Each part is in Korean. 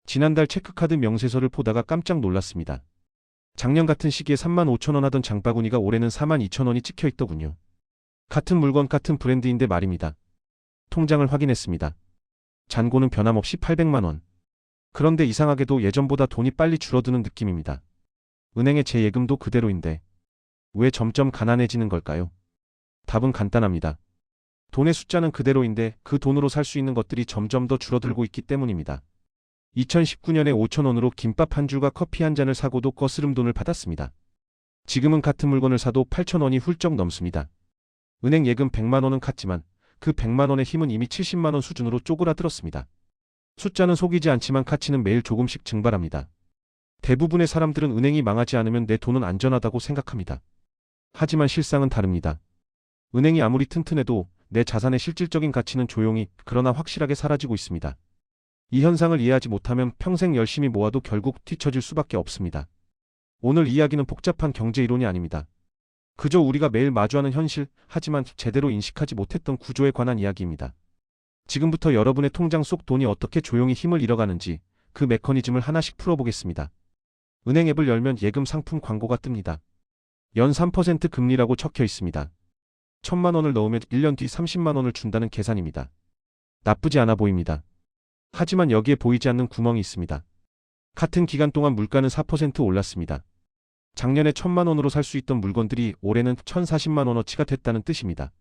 지난달 체크카드 명세서를 보다가 깜짝 놀랐습니다. 작년 같은 시기에 35,000원 하던 장바구니가 올해는 42,000원이 찍혀있더군요. 같은 물건 같은 브랜드인데 말입니다. 통장을 확인했습니다. 잔고는 변함없이 800만원. 그런데 이상하게도 예전보다 돈이 빨리 줄어드는 느낌입니다. 은행에 제 예금도 그대로인데 왜 점점 가난해지는 걸까요? 답은 간단합니다. 돈의 숫자는 그대로인데 그 돈으로 살 수 있는 것들이 점점 더 줄어들고 있기 때문입니다. 2019년에 5,000원으로 김밥 한 줄과 커피 한 잔을 사고도 거스름 돈을 받았습니다. 지금은 같은 물건을 사도 8,000원이 훌쩍 넘습니다. 은행 예금 100만원은 갔지만 그 100만원의 힘은 이미 70만원 수준으로 쪼그라들었습니다. 숫자는 속이지 않지만 가치는 매일 조금씩 증발합니다. 대부분의 사람들은 은행이 망하지 않으면 내 돈은 안전하다고 생각합니다. 하지만 실상은 다릅니다. 은행이 아무리 튼튼해도 내 자산의 실질적인 가치는 조용히 그러나 확실하게 사라지고 있습니다. 이 현상을 이해하지 못하면 평생 열심히 모아도 결국 뒤처질 수밖에 없습니다. 오늘 이야기는 복잡한 경제 이론이 아닙니다. 그저 우리가 매일 마주하는 현실, 하지만 제대로 인식하지 못했던 구조에 관한 이야기입니다. 지금부터 여러분의 통장 속 돈이 어떻게 조용히 힘을 잃어가는지 그 메커니즘을 하나씩 풀어보겠습니다. 은행 앱을 열면 예금 상품 광고가 뜹니다. 연 3% 금리라고 적혀 있습니다. 1,000만원을 넣으면 1년 뒤 30만원을 준다는 계산입니다. 나쁘지 않아 보입니다. 하지만 여기에 보이지 않는 구멍이 있습니다. 같은 기간 동안 물가는 4% 올랐습니다. 작년에 1,000만원으로 살 수 있던 물건들이 올해는 1,040만원어치가 됐다는 뜻입니다.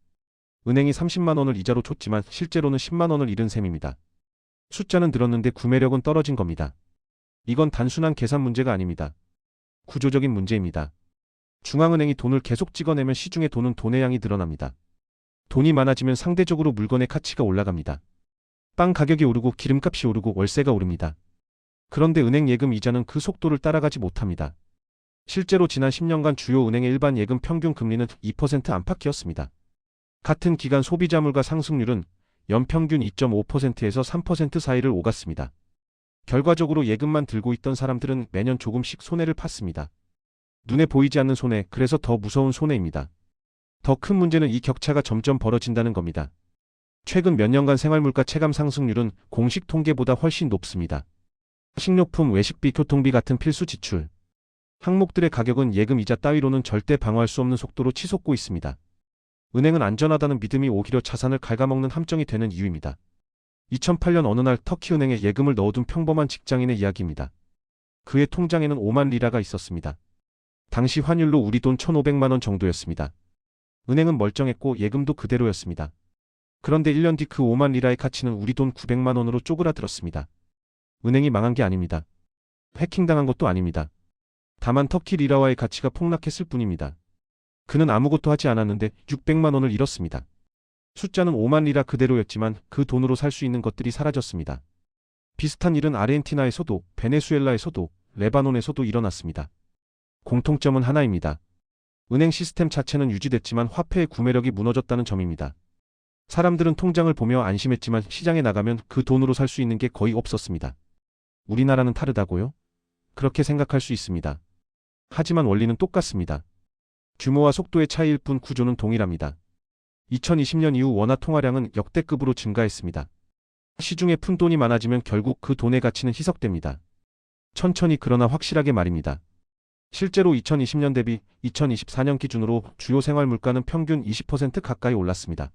은행이 30만원을 이자로 줬지만 실제로는 10만원을 잃은 셈입니다. 숫자는 늘었는데 구매력은 떨어진 겁니다. 이건 단순한 계산 문제가 아닙니다. 구조적인 문제입니다. 중앙은행이 돈을 계속 찍어내면 시중에 도는 돈의 양이 늘어납니다. 돈이 많아지면 상대적으로 물건의 가치가 올라갑니다. 빵 가격이 오르고 기름값이 오르고 월세가 오릅니다. 그런데 은행 예금 이자는 그 속도를 따라가지 못합니다. 실제로 지난 10년간 주요 은행의 일반 예금 평균 금리는 2% 안팎이었습니다. 같은 기간 소비자물가 상승률은 연평균 2.5%에서 3% 사이를 오갔습니다. 결과적으로 예금만 들고 있던 사람들은 매년 조금씩 손해를 팠습니다. 눈에 보이지 않는 손해, 그래서 더 무서운 손해입니다. 더 큰 문제는 이 격차가 점점 벌어진다는 겁니다. 최근 몇 년간 생활물가 체감 상승률은 공식 통계보다 훨씬 높습니다. 식료품, 외식비, 교통비 같은 필수 지출 항목들의 가격은 예금 이자 따위로는 절대 방어할 수 없는 속도로 치솟고 있습니다. 은행은 안전하다는 믿음이 오히려 자산을 갉아먹는 함정이 되는 이유입니다. 2008년 어느 날 터키은행에 예금을 넣어둔 평범한 직장인의 이야기입니다. 그의 통장에는 5만 리라가 있었습니다. 당시 환율로 우리 돈 1,500만원 정도였습니다. 은행은 멀쩡했고 예금도 그대로였습니다. 그런데 1년 뒤 그 5만 리라의 가치는 우리 돈 900만원으로 쪼그라들었습니다. 은행이 망한 게 아닙니다. 해킹당한 것도 아닙니다. 다만 터키 리라와의 가치가 폭락했을 뿐입니다. 그는 아무것도 하지 않았는데 600만원을 잃었습니다. 숫자는 5만 리라 그대로였지만 그 돈으로 살 수 있는 것들이 사라졌습니다. 비슷한 일은 아르헨티나에서도, 베네수엘라에서도, 레바논에서도 일어났습니다. 공통점은 하나입니다. 은행 시스템 자체는 유지됐지만 화폐의 구매력이 무너졌다는 점입니다. 사람들은 통장을 보며 안심했지만 시장에 나가면 그 돈으로 살 수 있는 게 거의 없었습니다. 우리나라는 다르다고요? 그렇게 생각할 수 있습니다. 하지만 원리는 똑같습니다. 규모와 속도의 차이일 뿐 구조는 동일합니다. 2020년 이후 원화 통화량은 역대급으로 증가했습니다. 시중에 푼돈이 많아지면 결국 그 돈의 가치는 희석됩니다. 천천히 그러나 확실하게 말입니다. 실제로 2020년 대비 2024년 기준으로 주요 생활 물가는 평균 20% 가까이 올랐습니다.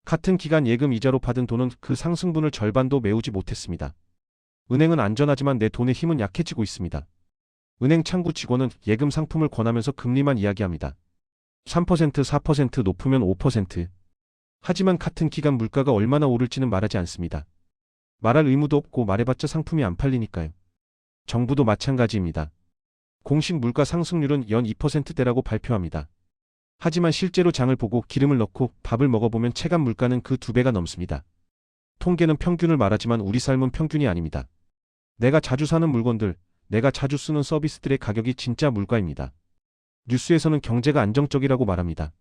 같은 기간 예금 이자로 받은 돈은 그 상승분을 절반도 메우지 못했습니다. 은행은 안전하지만 내 돈의 힘은 약해지고 있습니다. 은행 창구 직원은 예금 상품을 권하면서 금리만 이야기합니다. 3%, 4% 높으면 5%. 하지만 같은 기간 물가가 얼마나 오를지는 말하지 않습니다. 말할 의무도 없고 말해봤자 상품이 안 팔리니까요. 정부도 마찬가지입니다. 공식 물가 상승률은 연 2%대라고 발표합니다. 하지만 실제로 장을 보고 기름을 넣고 밥을 먹어보면 체감 물가는 그 2배가 넘습니다. 통계는 평균을 말하지만 우리 삶은 평균이 아닙니다. 내가 자주 사는 물건들, 내가 자주 쓰는 서비스들의 가격이 진짜 물가입니다. 뉴스에서는 경제가 안정적이라고 말합니다.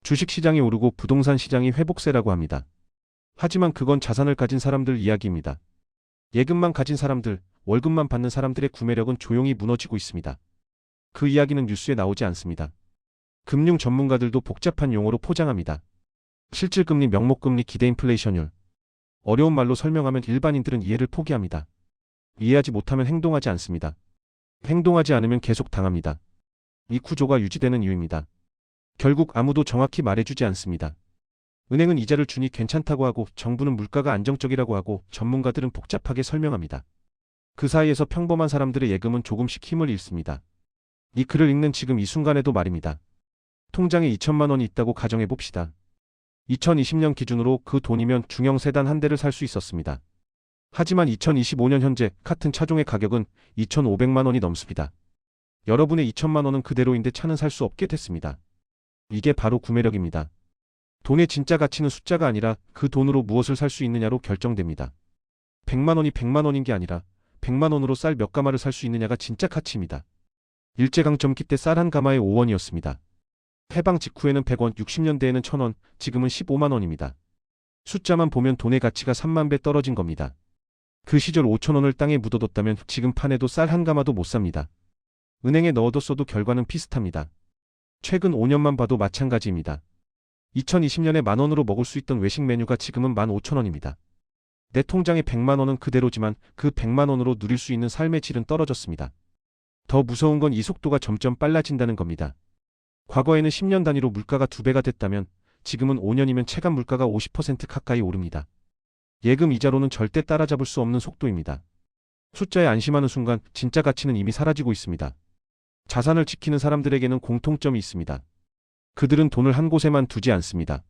주식시장이 오르고 부동산 시장이 회복세라고 합니다. 하지만 그건 자산을 가진 사람들 이야기입니다. 예금만 가진 사람들, 월급만 받는 사람들의 구매력은 조용히 무너지고 있습니다. 그 이야기는 뉴스에 나오지 않습니다. 금융 전문가들도 복잡한 용어로 포장합니다. 실질금리, 명목금리, 기대 인플레이션율. 어려운 말로 설명하면 일반인들은 이해를 포기합니다. 이해하지 못하면 행동하지 않습니다. 행동하지 않으면 계속 당합니다. 이 구조가 유지되는 이유입니다. 결국 아무도 정확히 말해주지 않습니다. 은행은 이자를 주니 괜찮다고 하고 정부는 물가가 안정적이라고 하고 전문가들은 복잡하게 설명합니다. 그 사이에서 평범한 사람들의 예금은 조금씩 힘을 잃습니다. 이 글을 읽는 지금 이 순간에도 말입니다. 통장에 2천만 원이 있다고 가정해 봅시다. 2020년 기준으로 그 돈이면 중형 세단 한 대를 살 수 있었습니다. 하지만 2025년 현재 같은 차종의 가격은 2,500만 원이 넘습니다. 여러분의 2천만 원은 그대로인데 차는 살 수 없게 됐습니다. 이게 바로 구매력입니다. 돈의 진짜 가치는 숫자가 아니라 그 돈으로 무엇을 살 수 있느냐로 결정됩니다. 100만 원이 100만 원인 게 아니라 100만 원으로 쌀 몇 가마를 살 수 있느냐가 진짜 가치입니다. 일제강점기 때 쌀 한 가마에 5원이었습니다. 해방 직후에는 100원, 60년대에는 1,000원, 지금은 15만 원입니다. 숫자만 보면 돈의 가치가 3만 배 떨어진 겁니다. 그 시절 5천 원을 땅에 묻어뒀다면 지금 판에도 쌀 한 가마도 못 삽니다. 은행에 넣어뒀어도 결과는 비슷합니다. 최근 5년만 봐도 마찬가지입니다. 2020년에 만 원으로 먹을 수 있던 외식 메뉴가 지금은 15,000원입니다. 내 통장에 100만 원은 그대로지만 그 100만 원으로 누릴 수 있는 삶의 질은 떨어졌습니다. 더 무서운 건 이 속도가 점점 빨라진다는 겁니다. 과거에는 10년 단위로 물가가 2배가 됐다면 지금은 5년이면 체감 물가가 50% 가까이 오릅니다. 예금 이자로는 절대 따라잡을 수 없는 속도입니다. 숫자에 안심하는 순간 진짜 가치는 이미 사라지고 있습니다. 자산을 지키는 사람들에게는 공통점이 있습니다. 그들은 돈을 한 곳에만 두지 않습니다.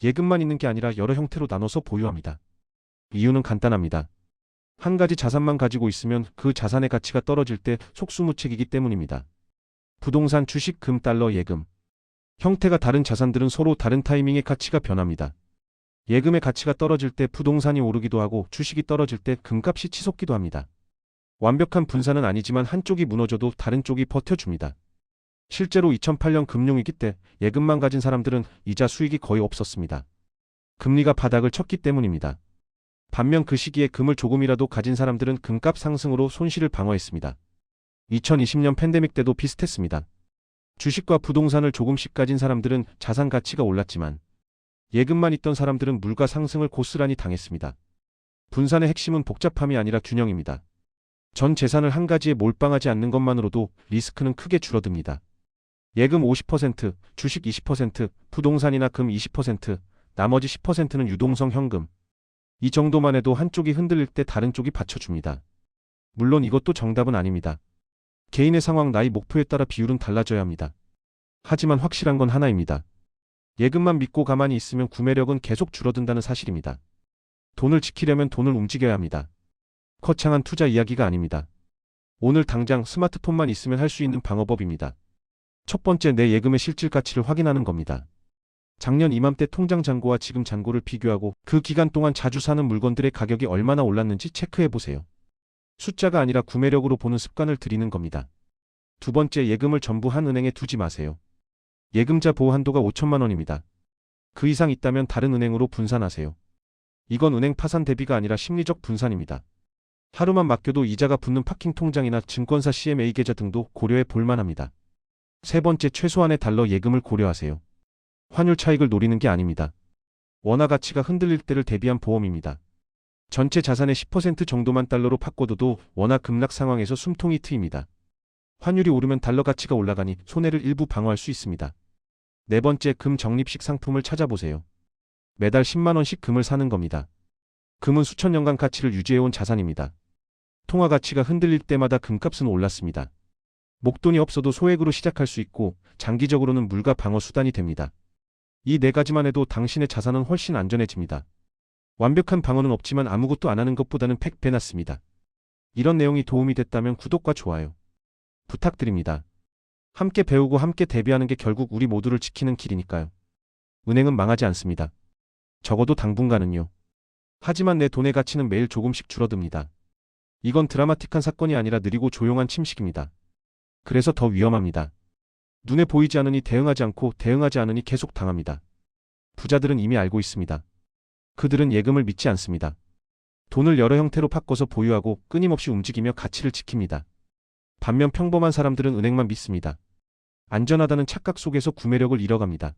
예금만 있는 게 아니라 여러 형태로 나눠서 보유합니다. 이유는 간단합니다. 한 가지 자산만 가지고 있으면 그 자산의 가치가 떨어질 때 속수무책이기 때문입니다. 부동산, 주식, 금, 달러, 예금. 형태가 다른 자산들은 서로 다른 타이밍의 가치가 변합니다. 예금의 가치가 떨어질 때 부동산이 오르기도 하고 주식이 떨어질 때 금값이 치솟기도 합니다. 완벽한 분산은 아니지만 한쪽이 무너져도 다른 쪽이 버텨줍니다. 실제로 2008년 금융위기 때 예금만 가진 사람들은 이자 수익이 거의 없었습니다. 금리가 바닥을 쳤기 때문입니다. 반면 그 시기에 금을 조금이라도 가진 사람들은 금값 상승으로 손실을 방어했습니다. 2020년 팬데믹 때도 비슷했습니다. 주식과 부동산을 조금씩 가진 사람들은 자산 가치가 올랐지만 예금만 있던 사람들은 물가 상승을 고스란히 당했습니다. 분산의 핵심은 복잡함이 아니라 균형입니다. 전 재산을 한 가지에 몰빵하지 않는 것만으로도 리스크는 크게 줄어듭니다. 예금 50%, 주식 20%, 부동산이나 금 20%, 나머지 10%는 유동성 현금. 이 정도만 해도 한쪽이 흔들릴 때 다른 쪽이 받쳐줍니다. 물론 이것도 정답은 아닙니다. 개인의 상황, 나이, 목표에 따라 비율은 달라져야 합니다. 하지만 확실한 건 하나입니다. 예금만 믿고 가만히 있으면 구매력은 계속 줄어든다는 사실입니다. 돈을 지키려면 돈을 움직여야 합니다. 거창한 투자 이야기가 아닙니다. 오늘 당장 스마트폰만 있으면 할 수 있는 방어법입니다. 첫 번째, 내 예금의 실질 가치를 확인하는 겁니다. 작년 이맘때 통장 잔고와 지금 잔고를 비교하고 그 기간 동안 자주 사는 물건들의 가격이 얼마나 올랐는지 체크해 보세요. 숫자가 아니라 구매력으로 보는 습관을 들이는 겁니다. 두 번째, 예금을 전부 한 은행에 두지 마세요. 예금자 보호 한도가 5천만 원입니다. 그 이상 있다면 다른 은행으로 분산하세요. 이건 은행 파산 대비가 아니라 심리적 분산입니다. 하루만 맡겨도 이자가 붙는 파킹 통장이나 증권사 CMA 계좌 등도 고려해 볼 만합니다. 세 번째, 최소한의 달러 예금을 고려하세요. 환율 차익을 노리는 게 아닙니다. 원화 가치가 흔들릴 때를 대비한 보험입니다. 전체 자산의 10% 정도만 달러로 바꿔둬도 원화 급락 상황에서 숨통이 트입니다. 환율이 오르면 달러 가치가 올라가니 손해를 일부 방어할 수 있습니다. 네 번째, 금 적립식 상품을 찾아보세요. 매달 10만 원씩 금을 사는 겁니다. 금은 수천 년간 가치를 유지해온 자산입니다. 통화 가치가 흔들릴 때마다 금값은 올랐습니다. 목돈이 없어도 소액으로 시작할 수 있고 장기적으로는 물가 방어 수단이 됩니다. 이 네 가지만 해도 당신의 자산은 훨씬 안전해집니다. 완벽한 방어는 없지만 아무것도 안 하는 것보다는 100배 낫습니다. 이런 내용이 도움이 됐다면 구독과 좋아요 부탁드립니다. 함께 배우고 함께 대비하는 게 결국 우리 모두를 지키는 길이니까요. 은행은 망하지 않습니다. 적어도 당분간은요. 하지만 내 돈의 가치는 매일 조금씩 줄어듭니다. 이건 드라마틱한 사건이 아니라 느리고 조용한 침식입니다. 그래서 더 위험합니다. 눈에 보이지 않으니 대응하지 않고 대응하지 않으니 계속 당합니다. 부자들은 이미 알고 있습니다. 그들은 예금을 믿지 않습니다. 돈을 여러 형태로 바꿔서 보유하고 끊임없이 움직이며 가치를 지킵니다. 반면 평범한 사람들은 은행만 믿습니다. 안전하다는 착각 속에서 구매력을 잃어갑니다.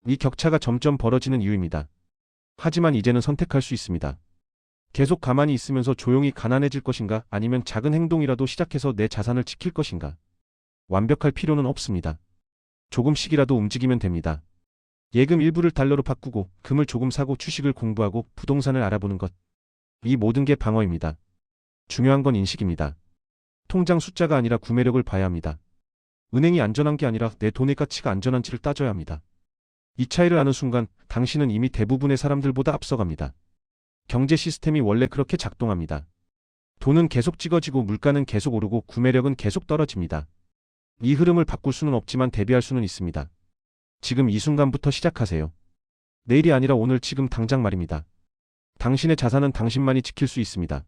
이 격차가 점점 벌어지는 이유입니다. 하지만 이제는 선택할 수 있습니다. 계속 가만히 있으면서 조용히 가난해질 것인가 아니면 작은 행동이라도 시작해서 내 자산을 지킬 것인가. 완벽할 필요는 없습니다. 조금씩이라도 움직이면 됩니다. 예금 일부를 달러로 바꾸고 금을 조금 사고 주식을 공부하고 부동산을 알아보는 것. 이 모든 게 방어입니다. 중요한 건 인식입니다. 통장 숫자가 아니라 구매력을 봐야 합니다. 은행이 안전한 게 아니라 내 돈의 가치가 안전한지를 따져야 합니다. 이 차이를 아는 순간 당신은 이미 대부분의 사람들보다 앞서갑니다. 경제 시스템이 원래 그렇게 작동합니다. 돈은 계속 찍어지고 물가는 계속 오르고 구매력은 계속 떨어집니다. 이 흐름을 바꿀 수는 없지만 대비할 수는 있습니다. 지금 이 순간부터 시작하세요. 내일이 아니라 오늘 지금 당장 말입니다. 당신의 자산은 당신만이 지킬 수 있습니다.